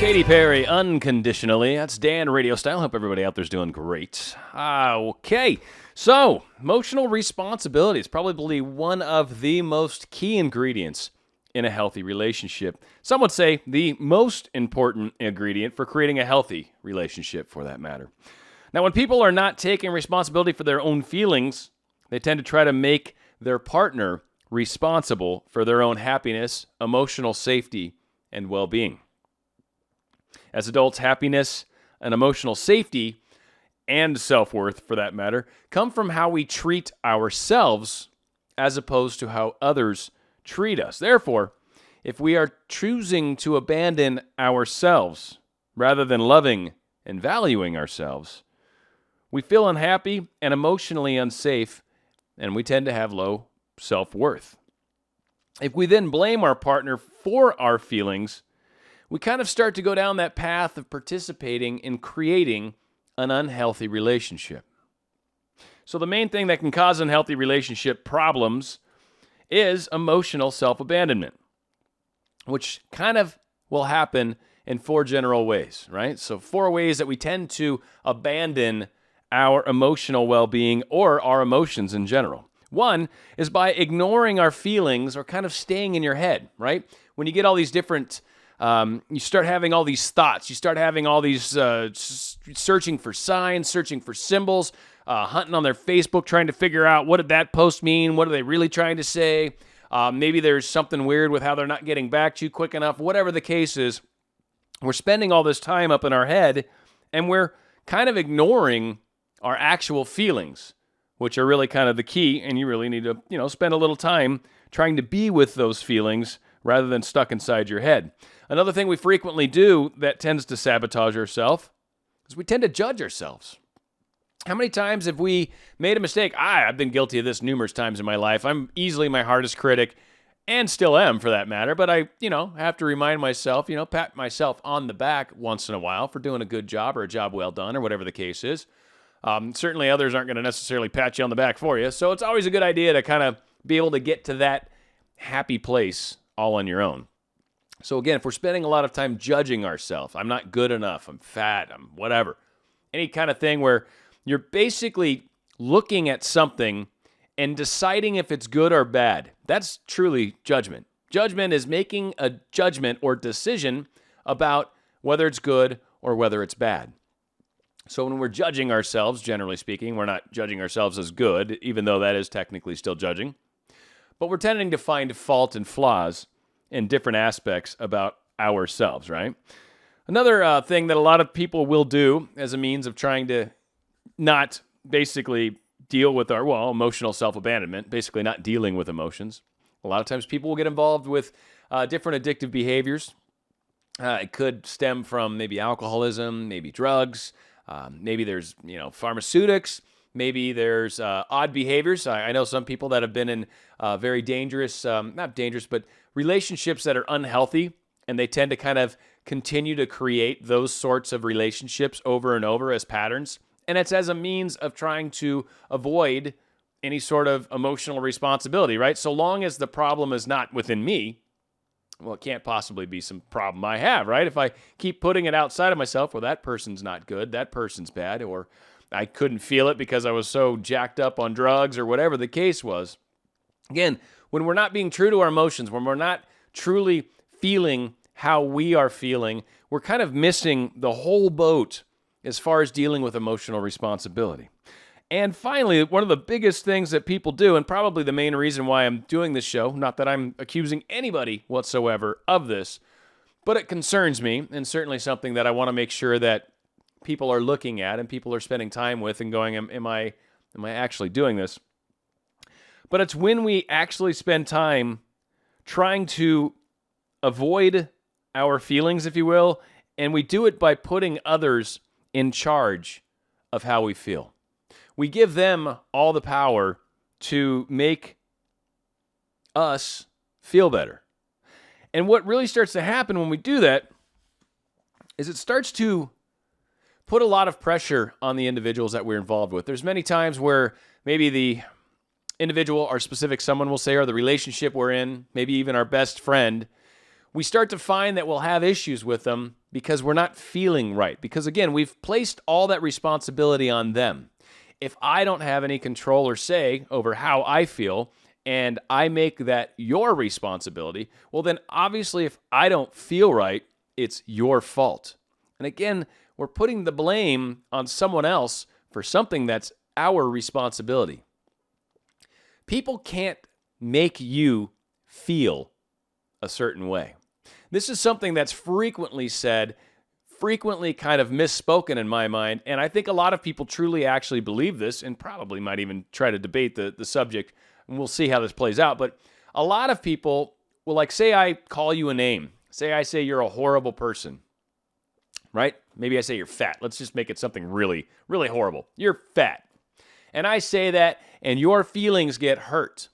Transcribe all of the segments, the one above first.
Katy Perry, Unconditionally. That's Dan RadioStyle. Hope everybody out there's doing great. Okay, so emotional responsibility is probably one of the most key ingredients in a healthy relationship. Some would say the most important ingredient for creating a healthy relationship, for that matter. Now, when people are not taking responsibility for their own feelings, they tend to try to make their partner responsible for their own happiness, emotional safety, and well-being. As adults, happiness and emotional safety, and self-worth, for that matter, come from how we treat ourselves as opposed to how others treat us. Therefore, if we are choosing to abandon ourselves rather than loving and valuing ourselves, we feel unhappy and emotionally unsafe, and we tend to have low self-worth. If we then blame our partner for our feelings, we kind of start to go down that path of participating in creating an unhealthy relationship. So the main thing that can cause unhealthy relationship problems is emotional self-abandonment, which kind of will happen in four general ways, right? So 4 ways that we tend to abandon our emotional well-being or our emotions in general. One is by ignoring our feelings or kind of staying in your head, right? When you get all these different, you start having all these thoughts, you start having all these, searching for signs, searching for symbols, hunting on their Facebook, trying to figure out what did that post mean? What are they really trying to say? Maybe there's something weird with how they're not getting back to you quick enough. Whatever the case is, we're spending all this time up in our head, and we're kind of ignoring our actual feelings, which are really kind of the key, and you really need to, spend a little time trying to be with those feelings rather than stuck inside your head. Another thing we frequently do that tends to sabotage ourselves is we tend to judge ourselves. How many times have we made a mistake? I've been guilty of this numerous times in my life. I'm easily my hardest critic, and still am for that matter, but I, have to remind myself, pat myself on the back once in a while for doing a good job or a job well done or whatever the case is. Certainly others aren't going to necessarily pat you on the back for you. So it's always a good idea to kind of be able to get to that happy place all on your own. So again, if we're spending a lot of time judging ourselves, I'm not good enough, I'm fat, I'm whatever, any kind of thing where you're basically looking at something and deciding if it's good or bad, that's truly judgment. Judgment is making a judgment or decision about whether it's good or whether it's bad. So when we're judging ourselves, generally speaking, we're not judging ourselves as good, even though that is technically still judging. But we're tending to find fault and flaws in different aspects about ourselves, right? Another thing that a lot of people will do as a means of trying to not basically deal with our, emotional self-abandonment, basically not dealing with emotions. A lot of times people will get involved with different addictive behaviors. It could stem from maybe alcoholism, maybe drugs, maybe there's, pharmaceutics. Maybe there's odd behaviors. I know some people that have been in very dangerous, not dangerous, but relationships that are unhealthy, and they tend to kind of continue to create those sorts of relationships over and over as patterns. And it's as a means of trying to avoid any sort of emotional responsibility, right? So long as the problem is not within me, well, it can't possibly be some problem I have, right? If I keep putting it outside of myself, well, that person's not good, that person's bad, or I couldn't feel it because I was so jacked up on drugs or whatever the case was. Again, when we're not being true to our emotions, when we're not truly feeling how we are feeling, we're kind of missing the whole boat as far as dealing with emotional responsibility. And finally, one of the biggest things that people do, and probably the main reason why I'm doing this show, not that I'm accusing anybody whatsoever of this, but it concerns me, and certainly something that I want to make sure that people are looking at and people are spending time with and going, am I actually doing this? But it's when we actually spend time trying to avoid our feelings, if you will, and we do it by putting others in charge of how we feel. We give them all the power to make us feel better. And what really starts to happen when we do that is it starts to put a lot of pressure on the individuals that we're involved with. There's many times where maybe the individual or specific someone will say, or the relationship we're in, maybe even our best friend, we start to find that we'll have issues with them because we're not feeling right. Because again, we've placed all that responsibility on them. If I don't have any control or say over how I feel, and I make that your responsibility, well then obviously if I don't feel right, it's your fault. And again, we're putting the blame on someone else for something that's our responsibility. People can't make you feel a certain way. This is something that's frequently said, frequently kind of misspoken in my mind, and I think a lot of people truly actually believe this and probably might even try to debate the subject, and we'll see how this plays out. But a lot of people will, like, say I call you a name. Say I say you're a horrible person, right? Maybe I say you're fat. Let's just make it something really, really horrible. You're fat. And I say that, and your feelings get hurt.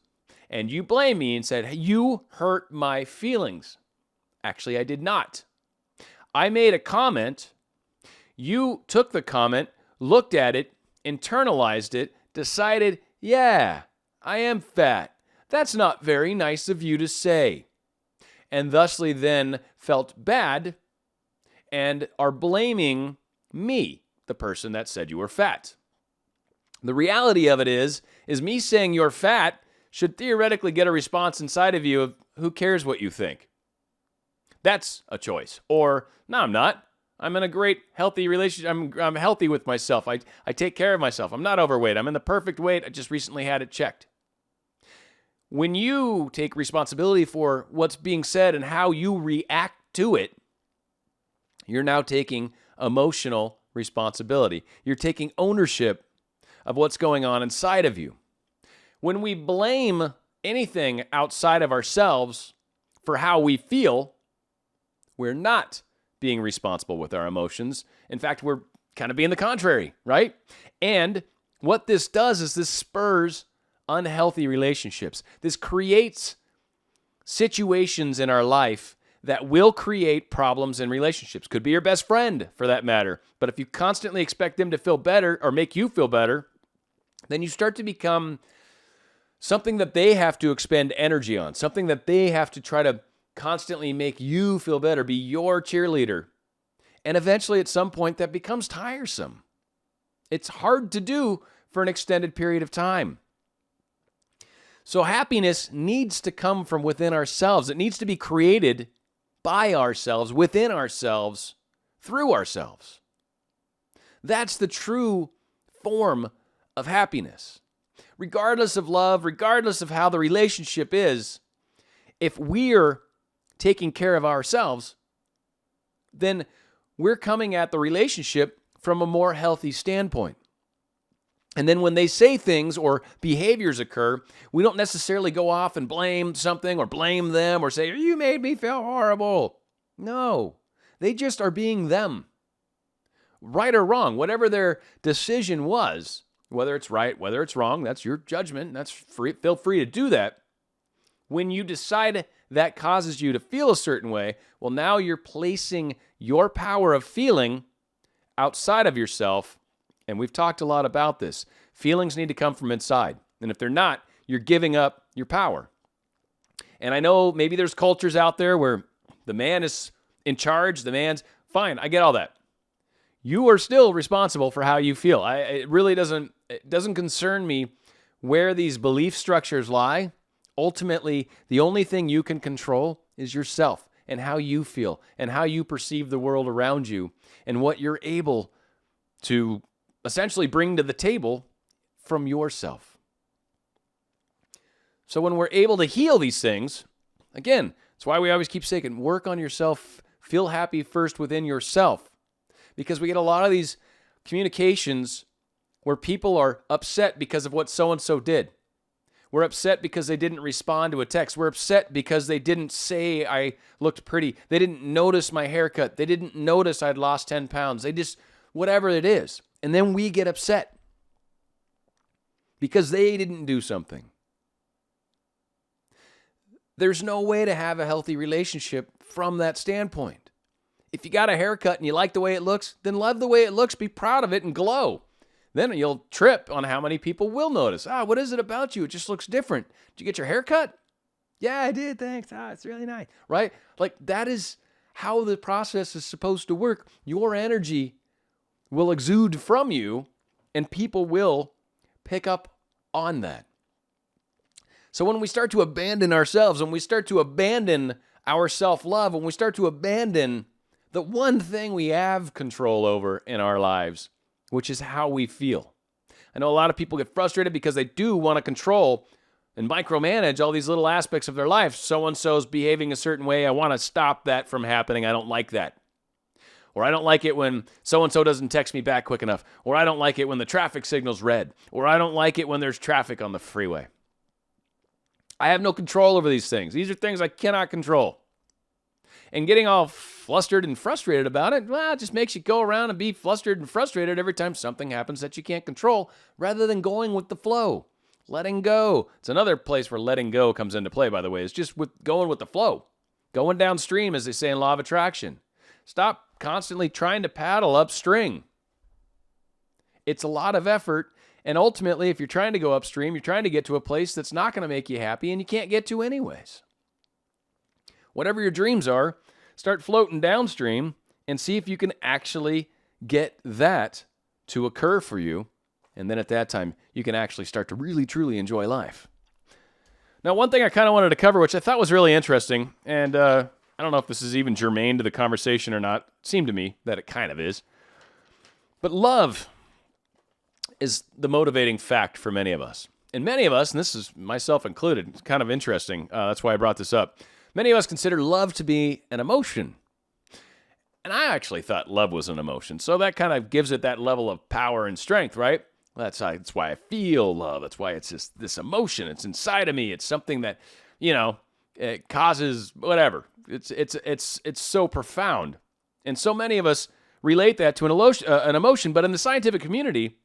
And you blame me and said, hey, you hurt my feelings. Actually, I did not. I made a comment. You took the comment, looked at it, internalized it, decided, yeah, I am fat. That's not very nice of you to say. And thusly then felt bad and are blaming me, the person that said you were fat. The reality of it is me saying you're fat should theoretically get a response inside of you of who cares what you think. That's a choice. Or, no, I'm not. I'm in a great, healthy relationship. I'm healthy with myself. I take care of myself. I'm not overweight. I'm in the perfect weight. I just recently had it checked. When you take responsibility for what's being said and how you react to it, you're now taking emotional responsibility. You're taking ownership of what's going on inside of you. When we blame anything outside of ourselves for how we feel, we're not being responsible with our emotions. In fact, we're kind of being the contrary, right? And what this does is this spurs unhealthy relationships. This creates situations in our life that will create problems in relationships. Could be your best friend, for that matter. But if you constantly expect them to feel better or make you feel better, then you start to become something that they have to expend energy on, something that they have to try to constantly make you feel better, be your cheerleader. And eventually at some point that becomes tiresome. It's hard to do for an extended period of time. So happiness needs to come from within ourselves. It needs to be created by ourselves, within ourselves, through ourselves. That's the true form of happiness. Regardless of love, regardless of how the relationship is, if we're taking care of ourselves, then we're coming at the relationship from a more healthy standpoint. And then when they say things or behaviors occur, we don't necessarily go off and blame something or blame them or say, you made me feel horrible. No, they just are being them. Right or wrong, whatever their decision was, whether it's right, whether it's wrong, that's your judgment. That's free. Feel free to do that. When you decide that causes you to feel a certain way, well, now you're placing your power of feeling outside of yourself. And we've talked a lot about this. Feelings need to come from inside. And if they're not, you're giving up your power. And I know maybe there's cultures out there where the man is in charge, the man's fine. I get all that. You are still responsible for how you feel. It really doesn't concern me where these belief structures lie. Ultimately, the only thing you can control is yourself and how you feel and how you perceive the world around you and what you're able to essentially bring to the table from yourself. So when we're able to heal these things, again, that's why we always keep saying, work on yourself, feel happy first within yourself. Because we get a lot of these communications where people are upset because of what so-and-so did. We're upset because they didn't respond to a text. We're upset because they didn't say I looked pretty. They didn't notice my haircut. They didn't notice I'd lost 10 pounds. They just, whatever it is. And then we get upset because they didn't do something. There's no way to have a healthy relationship from that standpoint. If you got a haircut and you like the way it looks, then love the way it looks, be proud of it, and glow. Then you'll trip on how many people will notice. What is it about you? It just looks different. Did you get your hair cut? Yeah, I did. Thanks. It's really nice. Right? Like that is how the process is supposed to work. Your energy will exude from you and people will pick up on that. So when we start to abandon ourselves, when we start to abandon our self-love, when we start to abandon the one thing we have control over in our lives, which is how we feel. I know a lot of people get frustrated because they do want to control and micromanage all these little aspects of their life. So-and-so's behaving a certain way. I want to stop that from happening. I don't like that. Or I don't like it when so-and-so doesn't text me back quick enough. Or I don't like it when the traffic signal's red. Or I don't like it when there's traffic on the freeway. I have no control over these things. These are things I cannot control. And getting all flustered and frustrated about it, well, it just makes you go around and be flustered and frustrated every time something happens that you can't control, rather than going with the flow. Letting go. It's another place where letting go comes into play, by the way. It's just with going with the flow. Going downstream, as they say in Law of Attraction. Stop constantly trying to paddle upstream. It's a lot of effort, and ultimately, if you're trying to go upstream, you're trying to get to a place that's not going to make you happy and you can't get to anyways. Whatever your dreams are, start floating downstream and see if you can actually get that to occur for you. And then at that time, you can actually start to really, truly enjoy life. Now, one thing I kind of wanted to cover, which I thought was really interesting, and I don't know if this is even germane to the conversation or not. It seemed to me that it kind of is. But love is the motivating fact for many of us. And many of us, and this is myself included, it's kind of interesting. That's why I brought this up. Many of us consider love to be an emotion. And I actually thought love was an emotion. So that kind of gives it that level of power and strength, right? That's why I feel love. That's why it's just this emotion. It's inside of me. It's something that, it causes whatever. It's so profound. And so many of us relate that to an emotion. But in the scientific community,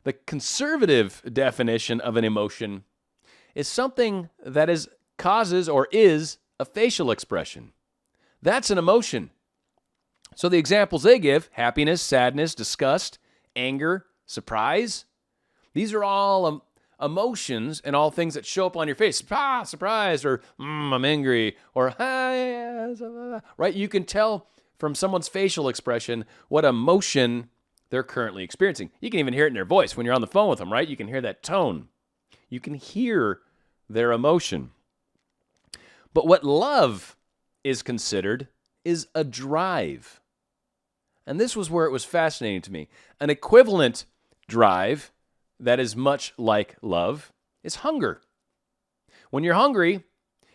the conservative definition of an emotion is something that causes or is a facial expression. That's an emotion. So the examples they give, happiness, sadness, disgust, anger, surprise, these are all emotions and all things that show up on your face. Surprise, or I'm angry, or right? You can tell from someone's facial expression what emotion they're currently experiencing. You can even hear it in their voice when you're on the phone with them, right? You can hear that tone. You can hear their emotion. But what love is considered is a drive. And this was where it was fascinating to me. An equivalent drive that is much like love is hunger. When you're hungry,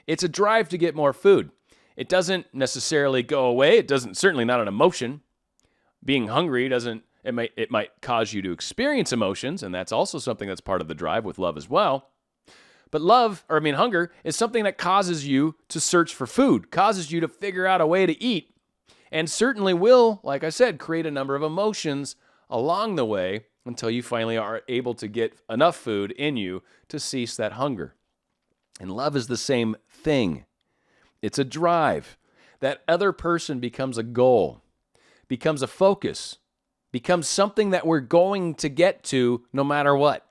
it's a drive to get more food. It doesn't necessarily go away. It doesn't, certainly not an emotion. Being hungry it might cause you to experience emotions, and that's also something that's part of the drive with love as well. But hunger is something that causes you to search for food, causes you to figure out a way to eat, and certainly will, like I said, create a number of emotions along the way until you finally are able to get enough food in you to cease that hunger. And love is the same thing. It's a drive. That other person becomes a goal, becomes a focus, becomes something that we're going to get to no matter what.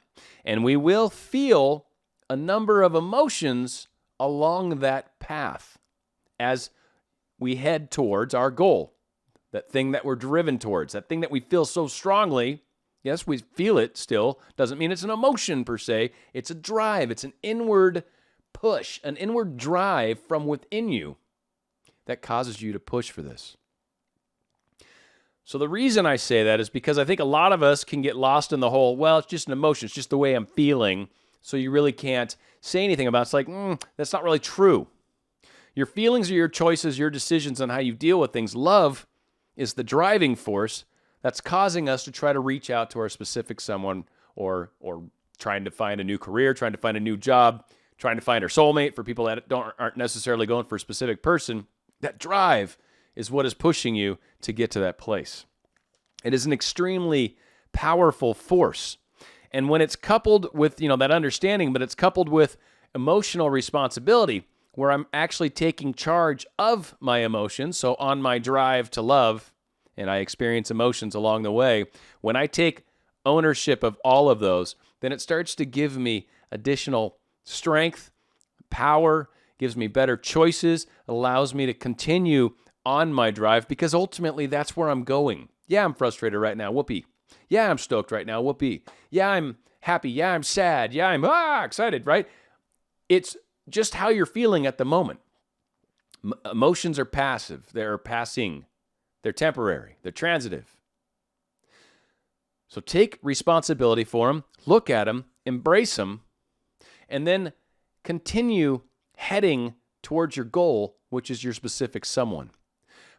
And we will feel a number of emotions along that path as we head towards our goal, that thing that we're driven towards, that thing that we feel so strongly. Yes, we feel it still. Doesn't mean it's an emotion per se. It's a drive. It's an inward push, an inward drive from within you that causes you to push for this. So the reason I say that is because I think a lot of us can get lost in the whole, well, it's just an emotion. It's just the way I'm feeling. So you really can't say anything about it. It's like, that's not really true. Your feelings are your choices, your decisions on how you deal with things. Love is the driving force that's causing us to try to reach out to our specific someone or trying to find a new career, trying to find a new job, trying to find our soulmate for people that aren't necessarily going for a specific person. That drive is what is pushing you to get to that place. It is an extremely powerful force. And when it's coupled with, that understanding, but it's coupled with emotional responsibility, where I'm actually taking charge of my emotions. So on my drive to love, and I experience emotions along the way, when I take ownership of all of those, then it starts to give me additional strength, power. gives me better choices, allows me to continue on my drive because ultimately that's where I'm going. Yeah, I'm frustrated right now. Whoopee. Yeah, I'm stoked right now. Whoopee. Yeah, I'm happy. Yeah, I'm sad. Yeah, I'm excited, right? It's just how you're feeling at the moment. Emotions are passive. They're passing. They're temporary. They're transitive. So take responsibility for them, look at them, embrace them, and then continue heading towards your goal, which is your specific someone.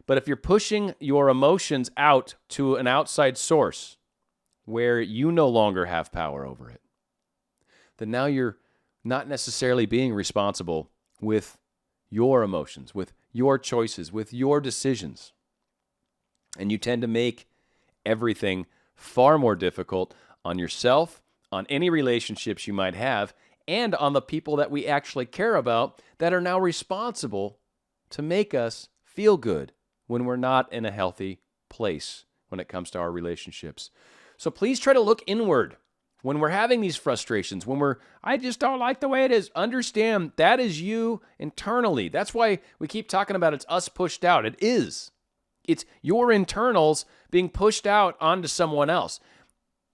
But if you're pushing your emotions out to an outside source where you no longer have power over it, then now you're not necessarily being responsible with your emotions, with your choices, with your decisions. And you tend to make everything far more difficult on yourself, on any relationships you might have, and on the people that we actually care about that are now responsible to make us feel good when we're not in a healthy place when it comes to our relationships. So please try to look inward when we're having these frustrations, when I just don't like the way it is. Understand that is you internally. That's why we keep talking about it's us pushed out. It is. It's your internals being pushed out onto someone else.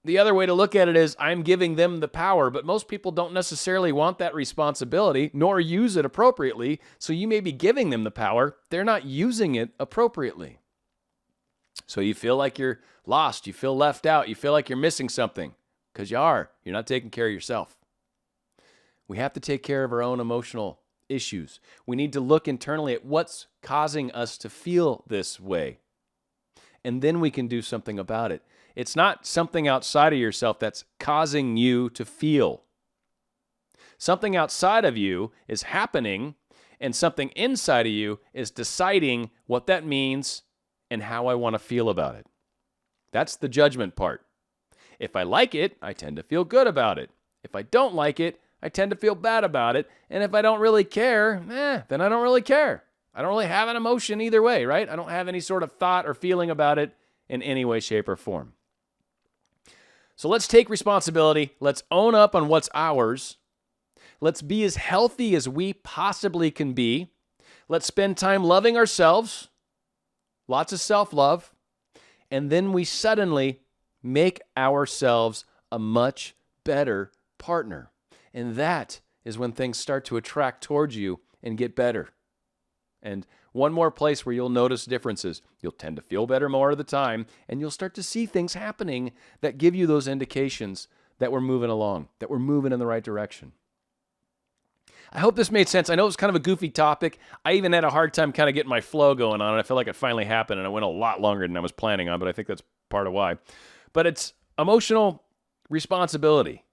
The other way to look at it is I'm giving them the power, but most people don't necessarily want that responsibility nor use it appropriately. So you may be giving them the power. They're not using it appropriately. So you feel like you're lost. You feel left out. You feel like you're missing something because you are. You're not taking care of yourself. We have to take care of our own emotional issues. We need to look internally at what's causing us to feel this way. And then we can do something about it. It's not something outside of yourself that's causing you to feel. Something outside of you is happening, and something inside of you is deciding what that means and how I want to feel about it. That's the judgment part. If I like it, I tend to feel good about it. If I don't like it, I tend to feel bad about it. And if I don't really care, then I don't really care. I don't really have an emotion either way, right? I don't have any sort of thought or feeling about it in any way, shape, or form. So let's take responsibility. Let's own up on what's ours. Let's be as healthy as we possibly can be. Let's spend time loving ourselves. Lots of self-love. And then we suddenly make ourselves a much better partner. And that is when things start to attract towards you and get better. And one more place where you'll notice differences. You'll tend to feel better more of the time, and you'll start to see things happening that give you those indications that we're moving along, that we're moving in the right direction. I hope this made sense. I know it was kind of a goofy topic. I even had a hard time kind of getting my flow going on, and I feel like it finally happened, and it went a lot longer than I was planning on, but I think that's part of why. But it's emotional responsibility.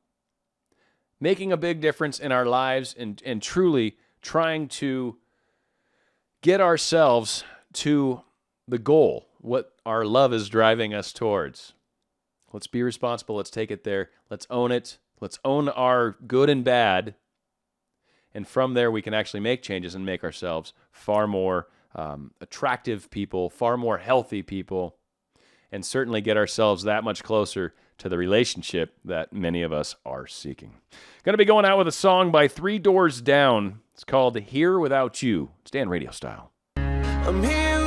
Making a big difference in our lives and truly trying to get ourselves to the goal, what our love is driving us towards. Let's be responsible. Let's take it there. Let's own it. Let's own our good and bad. And from there, we can actually make changes and make ourselves far more attractive people, far more healthy people, and certainly get ourselves that much closer to the relationship that many of us are seeking. Going to be going out with a song by 3 Doors Down. It's called Here Without You. It's Dan Radio Style. I'm here